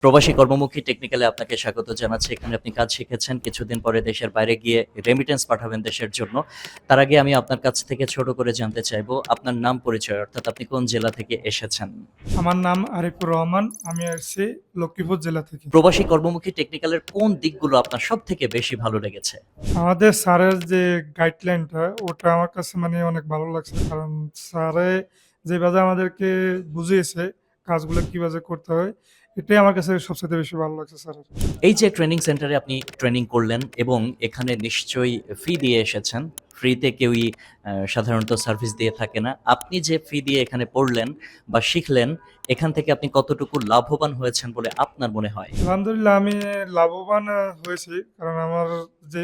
প্রবাসী কর্মমুখী টেকনিক্যালে আপনাকে স্বাগত জানাচ্ছি। এখানে আপনি কাজ শিখেছেন। কিছুদিন পরে দেশের বাইরে গিয়ে রেমিটেন্স পাঠাবেন দেশের জন্য। তার আগে আমি আপনার কাছ থেকে ছোট করে জানতে চাইবো আপনার নাম পরিচয় অর্থাৎ আপনি কোন জেলা থেকে এসেছেন? আমার নাম আরিফুর রহমান। আমি আসছি লক্ষ্মীপুর জেলা থেকে। প্রবাসী কর্মমুখী টেকনিক্যালের কোন দিকগুলো আপনার সবথেকে বেশি ভালো লেগেছে? আমাদের স্যারের যে গাইডলাইনটা ওটা আমার কাছে অনেক ভালো লাগছে। কারণ স্যারে যেভাবে আমাদেরকে বুঝিয়েছে কাজগুলো কিভাবে করতে হয়, এটাই আমার কাছে সবচাইতে বেশি ভালো লাগছে স্যারের। এই যে ট্রেনিং সেন্টারে আপনি ট্রেনিং করলেন এবং এখানে নিশ্চয়ই ফি দিয়ে এসেছেন। ফ্রিতে কেউই সাধারণত সার্ভিস দিয়ে থাকে না। আপনি যে ফি দিয়ে এখানে পড়লেন বা শিখলেন, এখান থেকে আপনি কতটুকু লাভবান হয়েছেন বলে আপনার মনে হয়? আলহামদুলিল্লাহ আমি লাভবান হয়েছি। কারণ আমার যে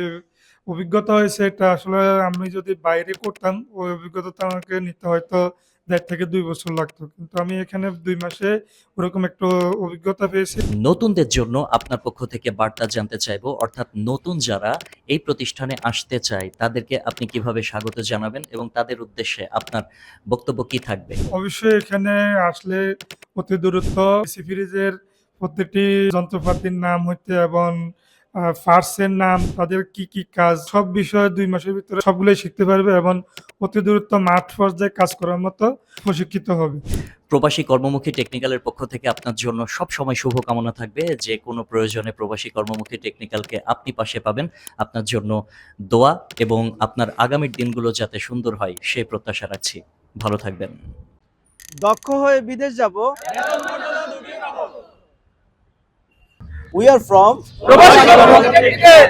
অভিজ্ঞতা হয়েছে এটা আসলে আমি যদি বাইরে করতাম ওই অভিজ্ঞতাটা আমাকে নিতে হয়তো ১.৫ থেকে ২ বছর লাগতো। কিন্তু আমি এখানে ২ মাসে ওরকম একটা অভিজ্ঞতা পেয়েছি। নতুনদের জন্য আপনার পক্ষ থেকে বার্তা জানতে চাইবো, অর্থাৎ নতুন যারা এই প্রতিষ্ঠানে আসতে চায় তাদেরকে আপনি কিভাবে স্বাগত জানাবেন এবং তাদের উদ্দেশ্যে আপনার বক্তব্য কি থাকবে? অবশ্যই এখানে আসলে অতি দ্রুত এসি ফ্রিজের প্রত্যেকটি যন্ত্রপাতির নাম হইতে এবং পার্টস এর নাম, তাদের কি, কি কাজ সব বিষয়ে ২ মাসের ভিতরে সবগুলোই শিখতে পারবে এবং অতি দ্রুত মাঠ পর্যায়ে কাজ করার মতো প্রশিক্ষিত হবে। প্রবাসী কর্মমুখী টেকনিক্যালের পক্ষ থেকে আপনার জন্য সবসময় শুভকামনা থাকবে। যে কোনো প্রয়োজনে প্রবাসী কর্মমুখী টেকনিক্যালকে আপনি পাশে পাবেন। আপনার জন্য দোয়া এবং আপনার আগামীর দিনগুলো যাতে সুন্দর হয় সেই প্রত্যাশা রাখছি। ভালো থাকবেন। দক্ষ হয়ে বিদেশ যাব। উই আর ফ্রম প্রবাসী কর্মমুখী টেকনিক্যাল।